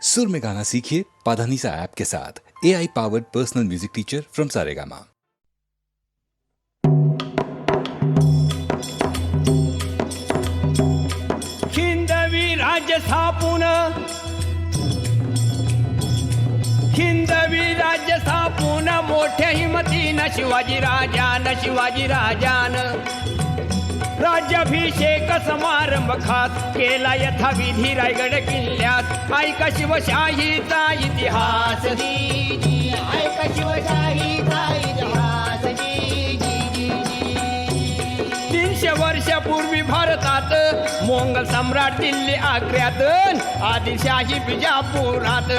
सुर में गाना सीखिए पाधानीसा ऐप के साथ। AI powered personal music teacher from Saregama. हिंदवी राज्य स्थापून मोठ्या हिमतीनं शिवाजी राजान राज्याभिषेक समारंभ खास केला यथाविधी रायगड किल्ल्यात। ऐका शिवशाहीचा इतिहास, ऐका शिवशाहीचा इतिहास 300 वर्षापूर्वी भारतात मोंगल सम्राट दिल्ली आग्र्यात, आदिलशाही बिजापुरात,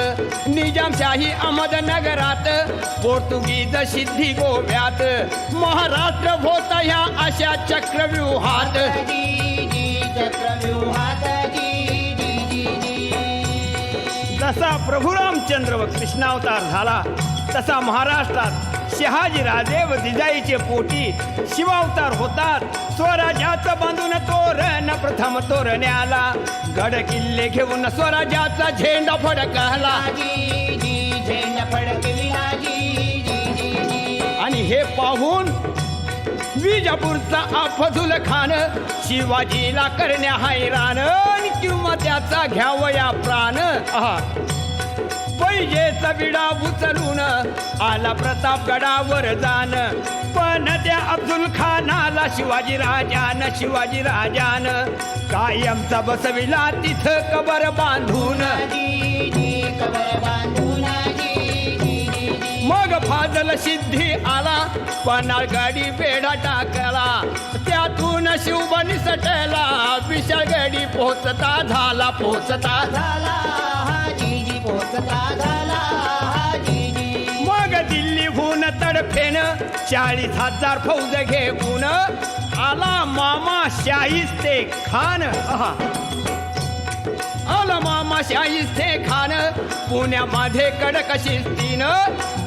निजामशाही अहमदनगरात, पोर्तुगीज सिद्धी गोव्यात, महाराष्ट्र होता ह्या अशा चक्रव्यूहात। जसा प्रभू रामचंद्र व कृष्णावतार झाला तसा महाराष्ट्रात शहाजी राजे व जिजाईचे पोटी शिवावतार होतात। स्वराज्याचं बांधून तोरण प्रथम तोरण्याला, गड किल्ले घेऊन स्वराज्याचा झेंडा फडकला आणि हे पाहून विजापूरचा अफझुल खान शिवाजीला करण्या हैराण, किंवा त्याचा घ्यावया प्राण। पैजेचा विडा उचलून आला प्रतापगडावर जाण, पण त्या अफझुल खानाला शिवाजी राजान कायमचा बसविला तिथं कबर बांधून। मग फाजल सिद्धी आला, पन्हाळगडी बेडा टाकला, त्यातून शिवबा निसटला, विशाळगडी पोचता झाला मग दिल्लीहून तडफेन 40,000 फौज घेऊन आला मामा शाहिस्ते खान। पुण्यामध्ये कडक शिस्तीनं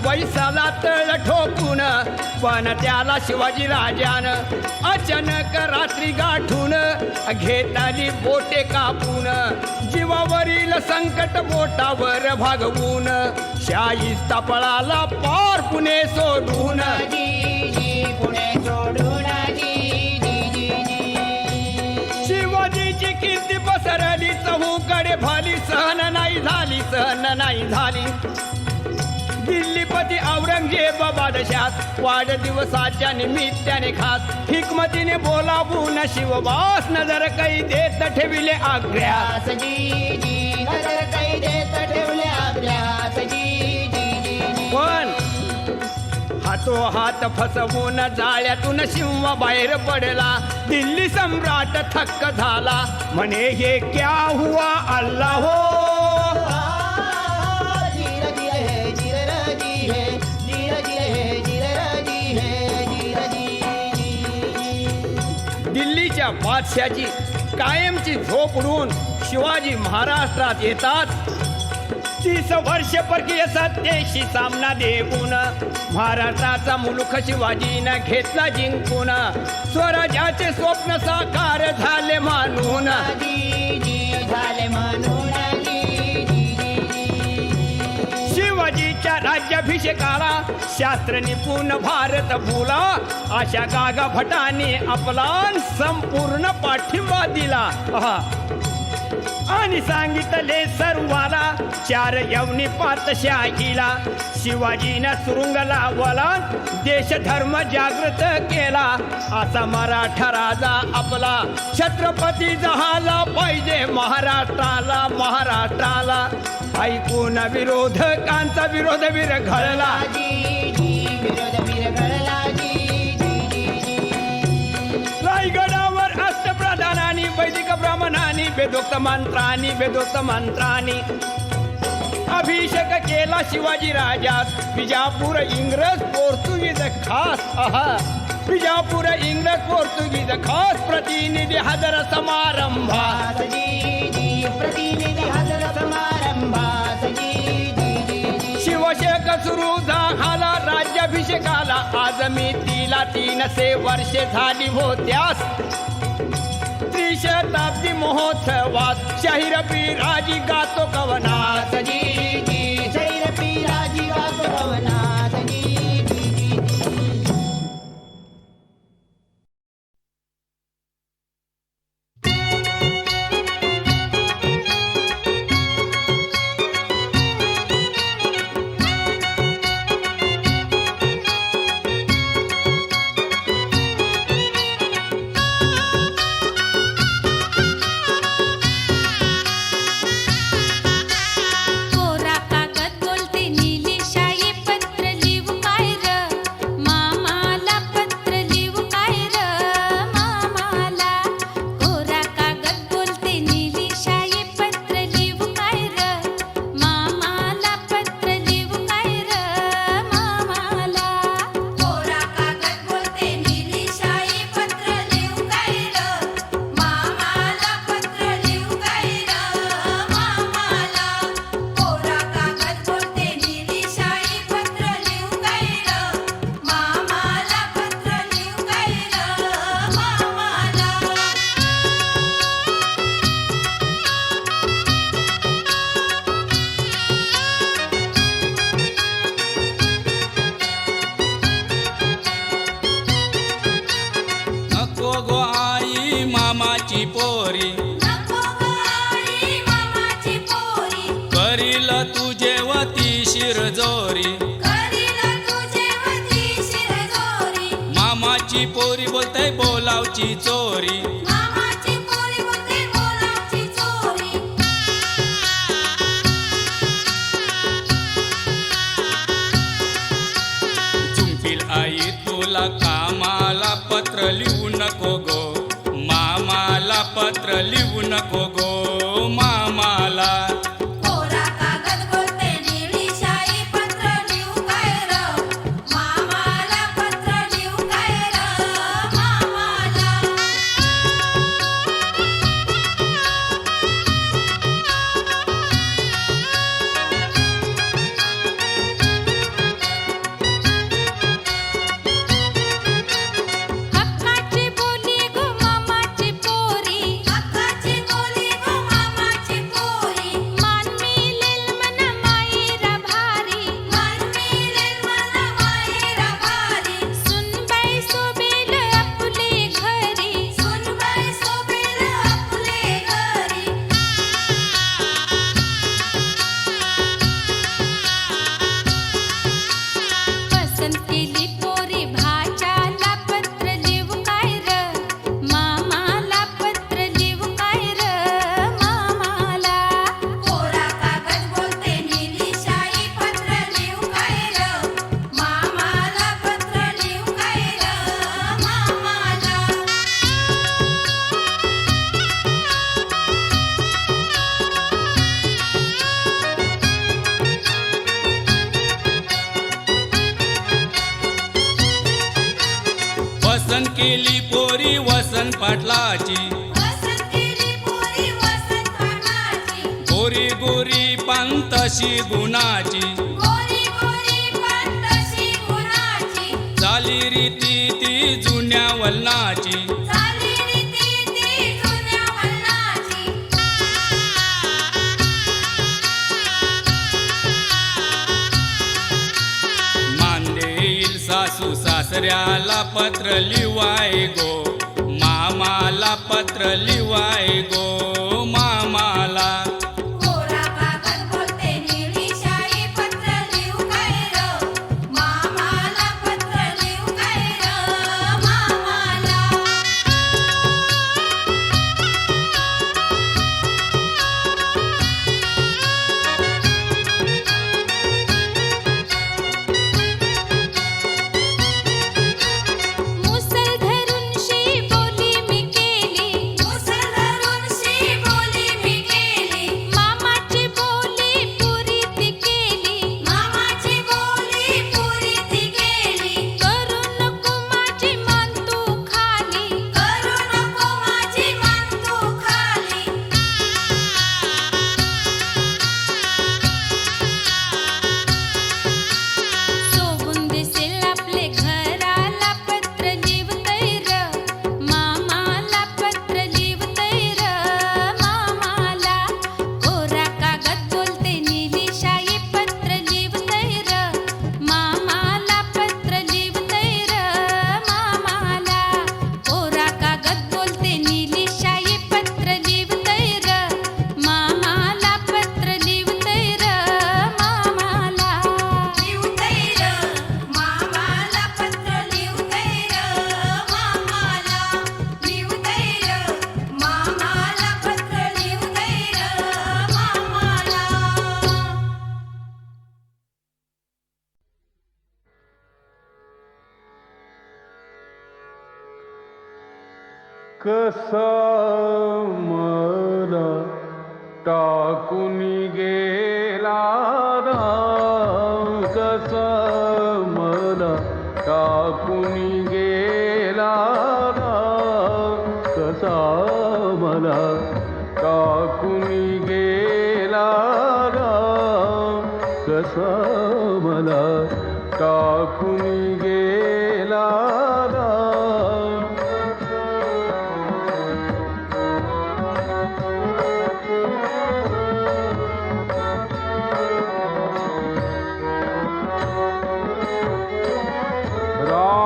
पैसाला तळ ठोकून, पण त्याला शिवाजी राजान अचानक रात्री गाठून घेतली बोटे कापून, जीवावरील संकट बोटावर भागवून शाहिस्ता पळाला पार पुणे सोडून। शिवाजीची कीर्ती पसरली चहूकडे भाली, सहन नाही झाली। दिल्लीपती औरंगजेब बादशाह वाढदिवसाच्या निमित्ताने खास हिकमतीने बोलावून शिवबास नजर कैदेत ठेविले आग्र्यास। पण हात फसवून जाळ्यातून सिंह बाहेर पडला, दिल्ली सम्राट थक्क झाला, म्हणे हे क्या हुआ अल्लाह हो। दिल्लीच्या बादशाची कायमची झोप उडून शिवाजी महाराष्ट्रात येतात। 30 वर्ष परकीय सत्तेशी सामना देऊन महाराष्ट्राचा मुलूख शिवाजीनं घेतला जिंकून, स्वराज्याचे स्वप्न साकार झाले मानून। शिवाजीच्या राज्याभिषेकाला शास्त्र निपुण भारत भूला, अशा गागा भटाने आपला संपूर्ण पाठिंबा दिला आणि सांगितले सर्वाला 4 यवनी पातशाहीला। शिवाजीनं सुरुंग लावला, देश धर्म जागृत केला, असा मराठा राजा आपला छत्रपती झाला पाहिजे महाराष्ट्राला। ऐकून विरोधकांचा विरोध विरघळला, रायगडावर अष्टप्रधानांनी वैदिक ब्राह्मणांनी वेदोक्त मंत्रांनी अभिषेक केला शिवाजी राजास। विजापूर इंग्रज पोर्तुगीज खास प्रतिनिधी हजर समारंभात। शिवशेक सुरू झाला राज्याभिषेकाला, आज मी 3 वर्षे झाली होत्यास। त्रिशताब्दी महोत्सवात शाहीर बिराजी गातो कवनास। चोरी नको ग आई मामाची पोरी करील तुझे वती शिरजोरी करील तुझे वती शिरजोरी मामाची पोरी बोलते बोलावची चोरी मामाची पोरी बोलते बोलावची चोरी झुंपील आई तुला कामाला पत्र लिहू नको गो मामाला पत्र लिहू नको गो मामाला कोरा कागद बोलते निळी शाई पत्र लिहू काय र मामाला पत्र लिहू काय र मामाला हक्काची बोली गो मामाची पोरी हक्काची बोली गो मामाची पोरी मान मिळेल मन मायेरा भारी मान मिळेल मन मायेरा भारी सुनबाई सोबेल आपले घरी सुनबाई सोबेल आपले घरी पसंत केली पोरी भाच्याला पत्र लिहू काय र मामाला पत्र लिहू काय र मामाला कोरा कागद बोलते निळी शाई पत्र लिहू काय र मामाला पत्र लिहू काय र मामाला वसन केली पोरी वसन पाटलाची वसंत केली पोरी वसंत पाटलाची गोरी गोरी पंतशी गुणाची गोरी गोरी पण तशी गुणाची चाली रीती ती जुन्या वलनाची चाली रीती ती जुन्या वलनाची मान देईल सासू सासऱ्याला पत्र लिवाय गो मामाला पत्र लिवाय गो मामाला कोरा कागद बोलते निळी शाई पत्र लिहू काय र मामाला पत्र लिहू काय र मामाला मुसल धरून शी बोली मी केली मुसल धरून शी बोली मी केली मामाची बोली पुरी ती केली मामाची बोली पुरी ती केली करू नको माझी मान तू खाली करू नको माझी मान तू खाली सोबून दिसेल आपले घराला पत्र लिहतय र मामाला पत्र लिहतय र मामाला कोरा कागद बोलते निळी शाई पत्र लिहतय र मामाला पत्र लिहतय र मामाला कोरा कागद बोलते निळी शाई पत्र लिहतय र मामाला पत्र लिहतय र मामाला लिहतय र मामाला पत्र लिहतय र मामाला लिहतय र मामाला पत्र लिहतय र मामाला कसा मला टाकून गेला राम कसा मला टाकून गेला राम कसा मला टाकून गेला राम कसा मला टाकून गेला राम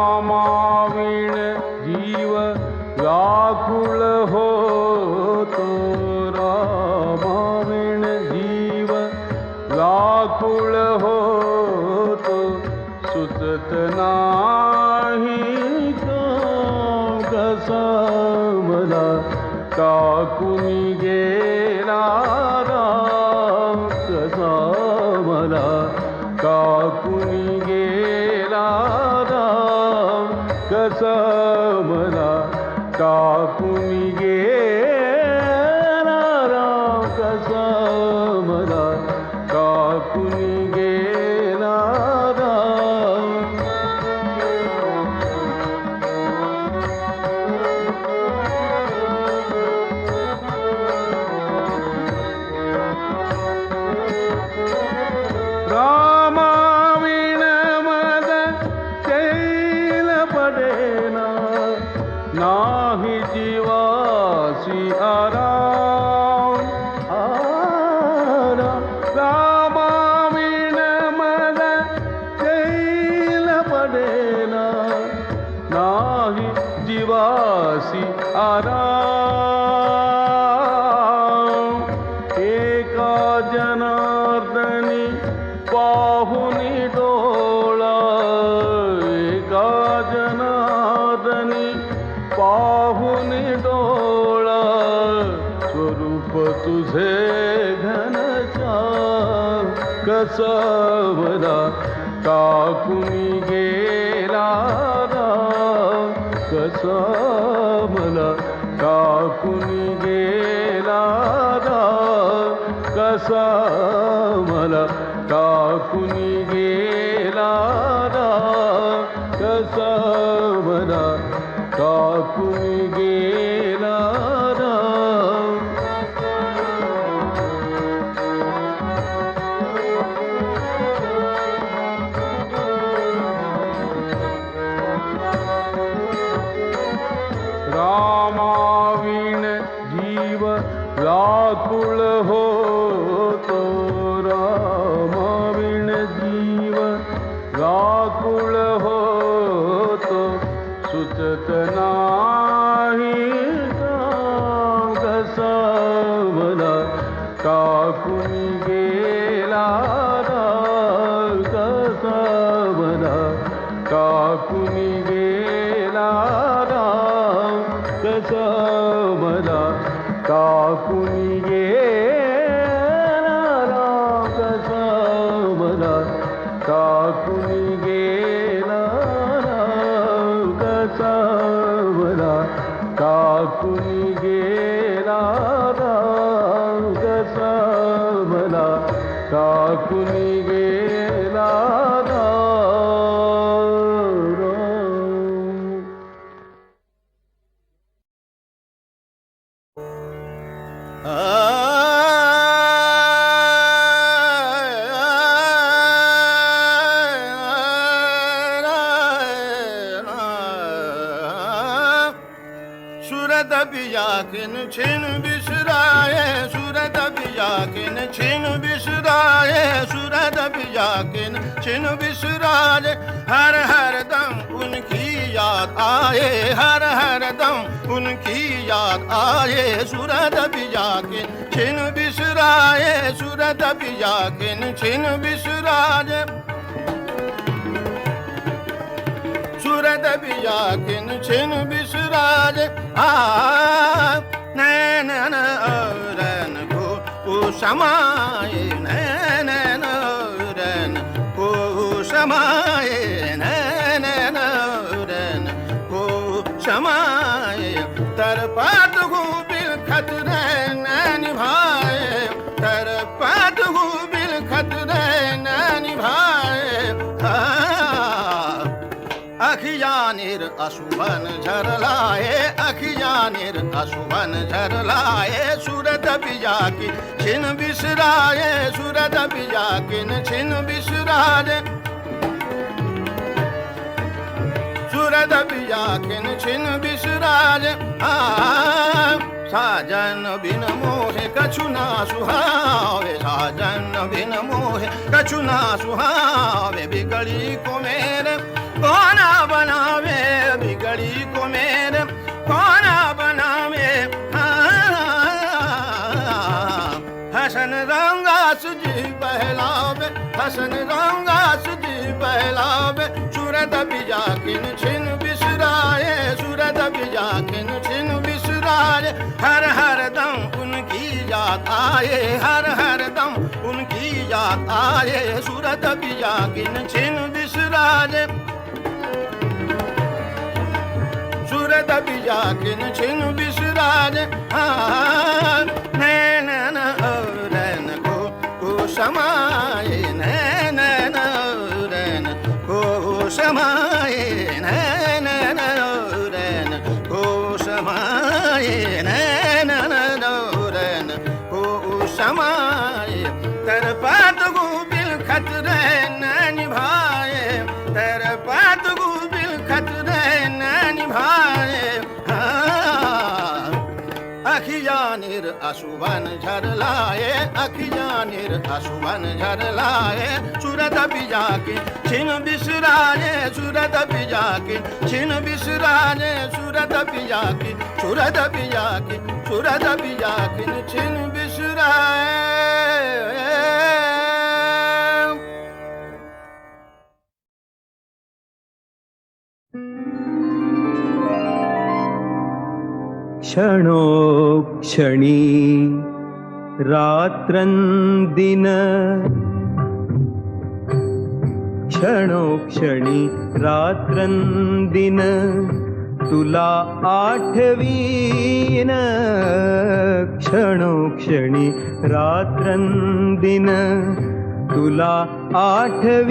रामाविण जीव व्याकुळ हो व्याकुळ होतो सुचत नाही कसा मला टाकून गेला राम कसा मला टाकून गेला राम कसा मला टाकून गेला राम कसा मला टाकून गेला राम रामाविण मद शैल पडेना नाही जीवासी आराम रामाविण मद शैल पडेना नाही जीवासी आराम एका जनार्दनी पाहुनी डोळा एका जनार्दनी पाहुनी डोळा स्वरूप तुझे घनश्याम कसा मला टाकून गेला राम कसा मला टाकून गेला राम कसा मला टाकून गेला राम कसा मला टाकून गेला राम रामाविण जीव व्याकुळ होतो रामाविण जीव व्याकुळ होतो सुचत नाही कसा मला टाकून गेला राम कसा मला टाकून गेला राम कसा मला टाकून गेला राम कसा मला टाकून गेला राम कसा मला टाकून गेला राम कसा मला टाकून गेला राम सूरत पिया किन छिन बिसराए सूरत पिया किन छिन बिसराए सूरत पिया किन छिन बिसराए हर हर दम उनकी याद आए हर हर दम उनकी याद आए सूरत पिया किन छिन बिसराए सूरत पिया किन छिन बिसराए सूरत पिया किन छिन बिसराए नैन रन को समाए नैन रन को समाए नैन रन को समाए तर पात हूँ बिल खतरे नैन भाई तर पात हूँ बिल खतरे नैन भाई अखियानिर अशुभन झरलाए अखियानिर अशुभन झरलाए सूरत पिया की छिन बिसराए सूरत पिया किन छिन बिसराए सूरत पिया किन छिन बिसराए साजन बिन मोहे कछु ना सुहावे साजन बिन मोहे कछु ना सुहावे बिगड़ी को मेरे कोना बनावे बिगड़ी को मेरे कोना बनावे हसन रंगा जी बहलावे हसन रंगास जी बहलावे सूरत बिजा किन छिन बिसराए सूरत बिजा किन छिन बिसराए हर हर दम उनकी याद आए हर हर दम उनकी याद आए सूरत बिजा किन छिन बिसराए सूरत बिजा किन छिन बिसराए नैन रैन को समाए नैन रैन को समाए नैन रैन को समाए नैन रैन को समाए तर पात गो बिल खतरे न निभाए तर पात गो बिल खतरे न निभाए अखियानिर अशुभन झरलाए अखियानिर अशुभन झरलाए सूरत बिजा के छिन बिसराए सूरत बिजा के छिन बिसराए सूरत बिजा के सूरत बिजा के सूरत बिजा के छिन बिसराए क्षणोक्षणी रात्रंदिन क्षणोक्षणी रात्रंदिन तुला आठवीन क्षणोक्षणी रात्रंदिन तुला आठवीन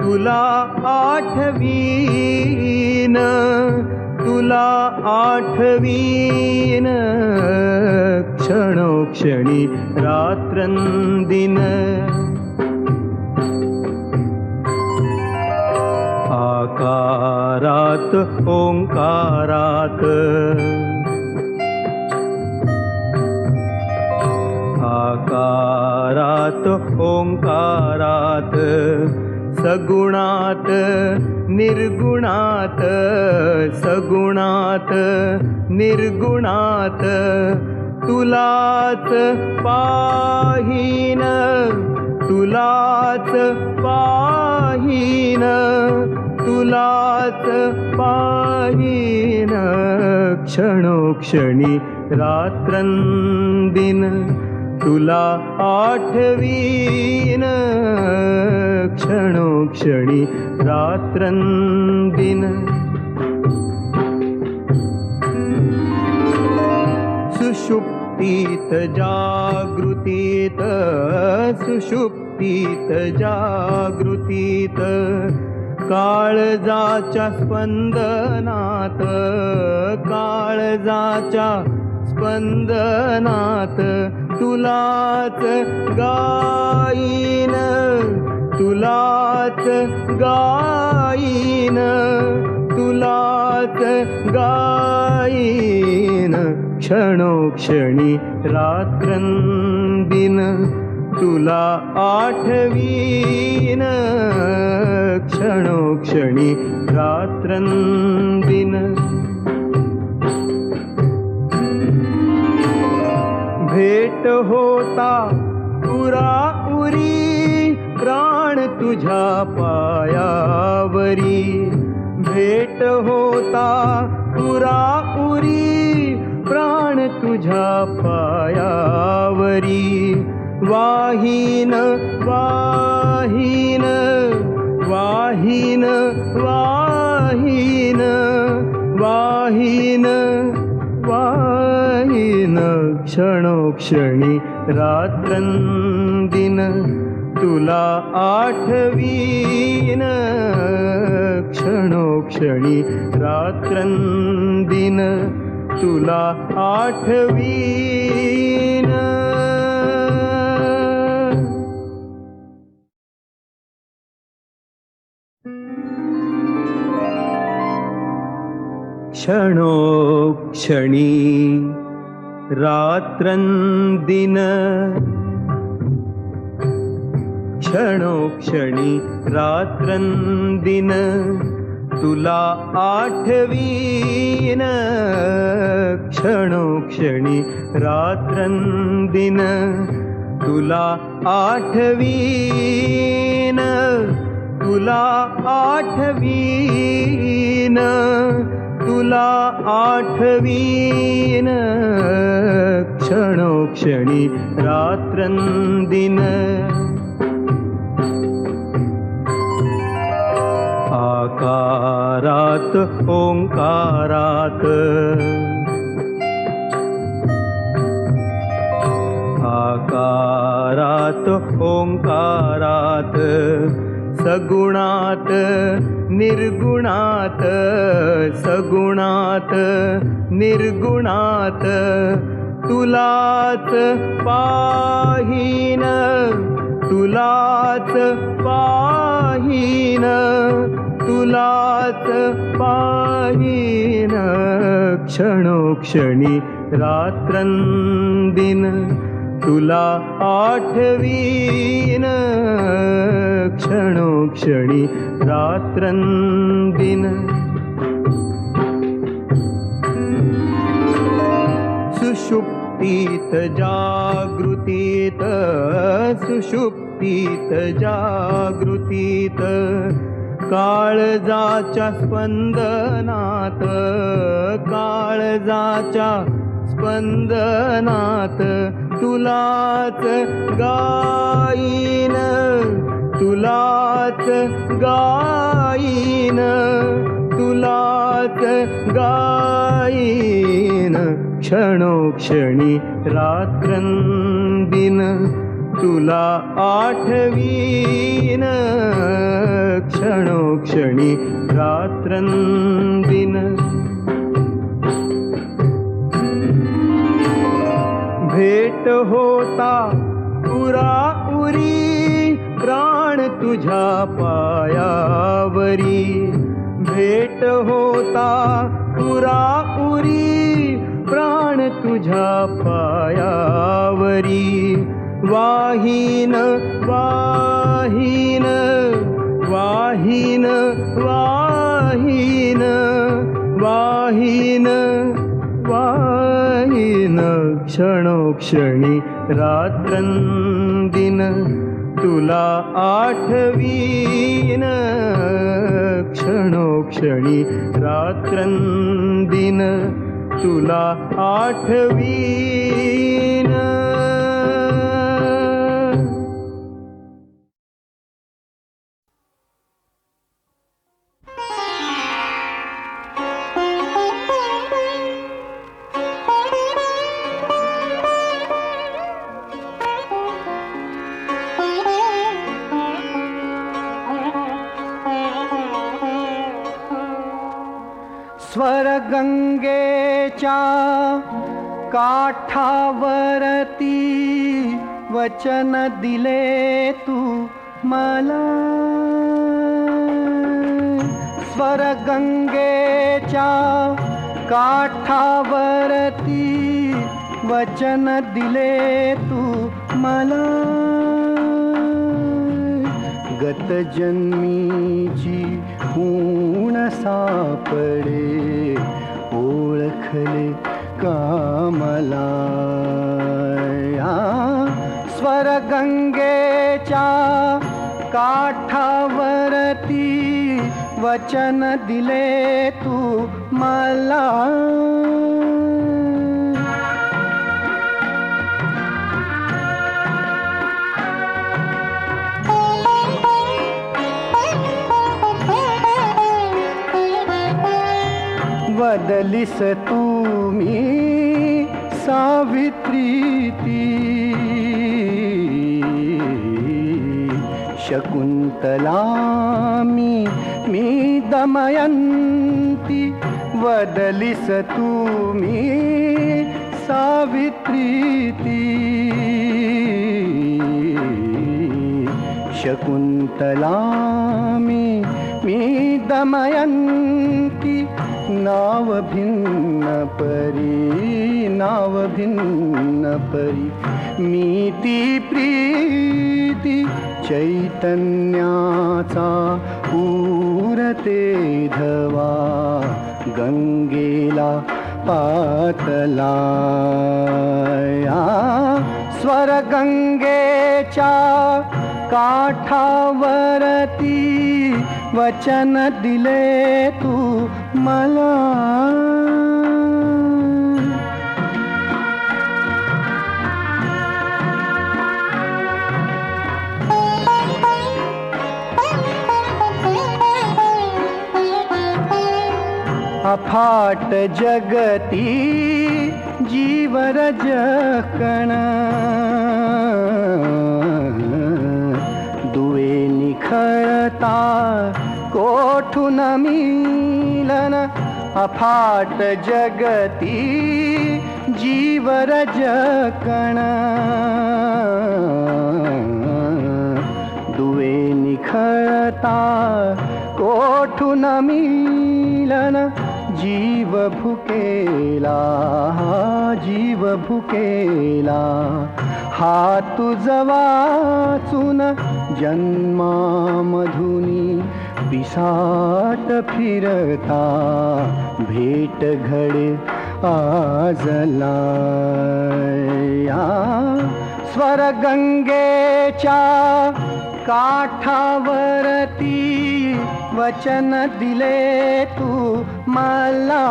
तुला आठवीन तुला आठवीन क्षणोक्षणी रात्रंदिन आकारात ओंकारात आकारात ओंकारात सगुणात निर्गुणात सगुणात निर्गुणात तुलाच पाहीन तुलाच पाहीन तुलाच पाहीन क्षणोक्षणी रात्रंदिन तुला आठवीन क्षणोक्षणी रात्रंदिन सुषुप्तीत जागृतीत सुषुप्तीत जागृतीत काळजाच्या स्पंदनात काळजाच्या स्पंदनात तुलाच गाईन तुलाच गाईन तुलाच गाईन क्षणोक्षणी रात्रंदिन तुला आठवीन क्षणोक्षणी रात्रंदिन भेट होता उराउरी प्राण तुझ्या पायावरी भेट होता उराउरी प्राण तुझ्या पायावरी वाहीन वाहीन वाहीन वाहीन वाहीन वाहीन क्षणोक्षणी रात्रंदिन तुला आठवीन क्षणोक्षणी रात्रंदिन तुला आठवीन क्षणोक्षणी रात्रंदिन क्षणोक्षणी रात्रंदिन तुला आठवीन क्षणोक्षणी रात्रंदिन तुला आठवीन तुला आठवीन तुला आठवीन क्षणोक्षणी रात्रंदिन आकारात ओंकारात आकारात ओंकारात सगुणात निर्गुणात सगुणात निर्गुणात तुलाच पाहीन तुलाच पाहीन तुलाच पाहीन क्षणोक्षणी रात्रंदिन तुला आठवीन क्षणोक्षणी रात्रंदिन सुषुप्तीत जागृतीत सुषुप्तीत जागृतीत काळजाच्या स्पंदनात काळजाच्या स्पंदनात तुलाच गाईन तुलाच गाईन तुलाच गाईन क्षणोक्षणी रात्रंदिन तुला आठवीन क्षणोक्षणी रात्रंदिन भेट होता उराउरी प्राण तुझ्या पायावरी भेट होता उराउरी प्राण तुझ्या पायावरी वाहीन वाहीन वाहीन वाहीन वाहीन वाहीन क्षणोक्षणी रात्रंदिन तुला आठवीन क्षणोक्षणी रात्रंदिन तुला आठवीन स्वरगंगेच्या काठावरती वचन दिले तू मला स्वरगंगेच्या काठावरती वचन दिले तू मला गत जन्मीची ऊण सापडे ओळखले कामला स्वरगंगेच्या काठावरती वचन दिले तू मला बदलिस तुम्ही सावित्री ती शकुंतला मी दमयंती बदलिस तुम्ही सावित्री ती शकुंतला मी दमयंती नाव भिन्न परी मी ती प्रीती चैतन्याचा पूर ते धवा गंगेला पातला स्वर गंगेच्या काठावरती वचन दिले तू मला अफाट जगती जीवरज कण दुवे निखळता कोठून मिलन अफाट जगती जीवरज कण दुवे निखळता कोठून मिलन जीव भुकेला हा तुझा वाचून जन्मामधुनी पिसाट फिरता भेट घडे आजला स्वर गंगेच्या काठावरती वचन दिले तू मला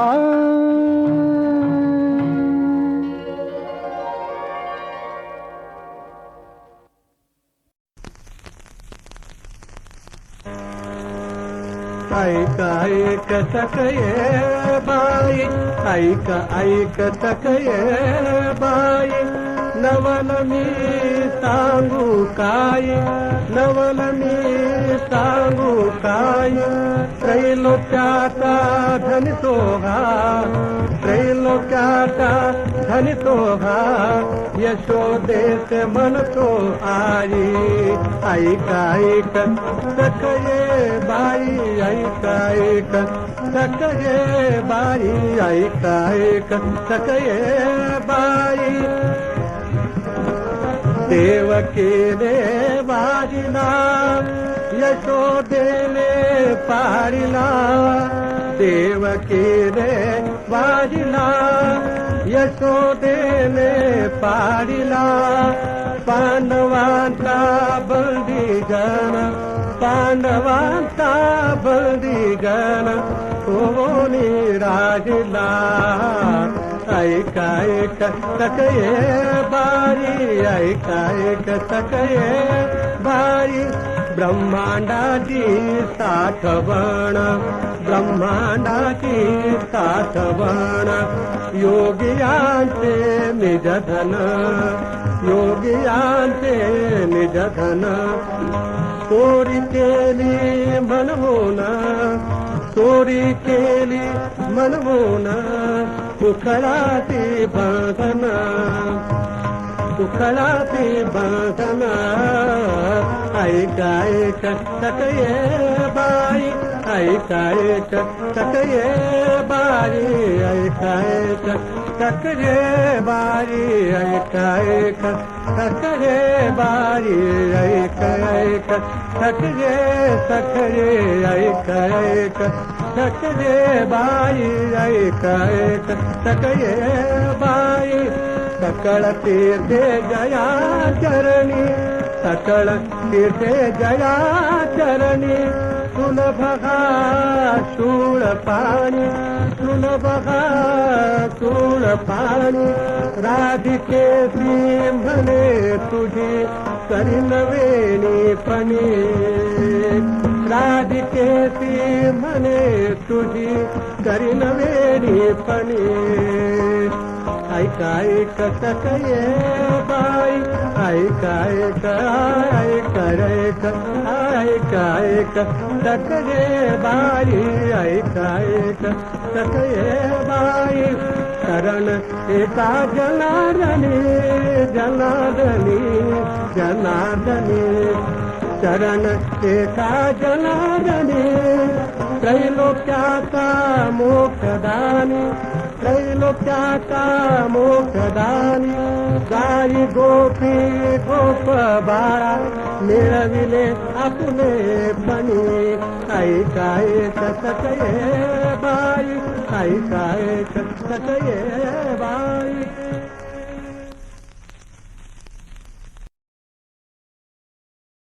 ऐक ऐक तकये बाई ऐक ऐक तकये बाई नवल मी सांगू काय नवल मी सांगू काय त्रैलोक्याचा धनी तो हा त्रैलोक्याचा धनी तो हा यशोदेश म्हणतो आई ऐक ऐक तकये बाई ऐक ऐक तकये बाई ऐक ऐक तकये बाई देवकीने वाजिला यशोदेने पारिला देवकीने वाजिला यशोदेने पारिला पांडवांचा बंदी गण पांडवांचा बंदी गण कोणी राजला ऐक ऐक तकये बारी ऐक ऐक तकये बारी ब्रह्मांडाची साठवण ब्रह्मांडाची साठवण योगियांचे निजधन योगियांचे निजधन चोरी केली म्हणून चोरी केली म्हणून उखळाती बंधन उखळाती बंधन ऐक ऐक तकये बाई ऐक ऐक तकये बाई ऐक ऐक तकये बाई ऐक ऐक तकये बाई ऐक ऐक तकये तकये ऐक ऐक तकये बाई ऐक ऐक तकये बाई सकळ तीर्थे जया चरणी सकळ तीर्थे जया चरणी सुलभगा शूळ पाणी सुलभगा शूळ पाणी राधिकेची म्हणे तुझी करीन वेणीपणी राधिकेची म्हणे तुझी करीन वेणीपणी ऐक ऐक तकये बाई ऐक ऐक ऐक ऐक ऐक ऐक तकये बाई ऐक ऐक तकये बाई शरण एका जनार्दनी जनार्दनी जनार्दनी शरण एका जनार्दनी त्रैलोक्याचा मोक्षदानी त्रैलोक्याचा मोक्षदानी गाई गोपी गोप बाळा मिळविले आपले पणी आई काय कसक ये बाई आई काय कसक ये बाई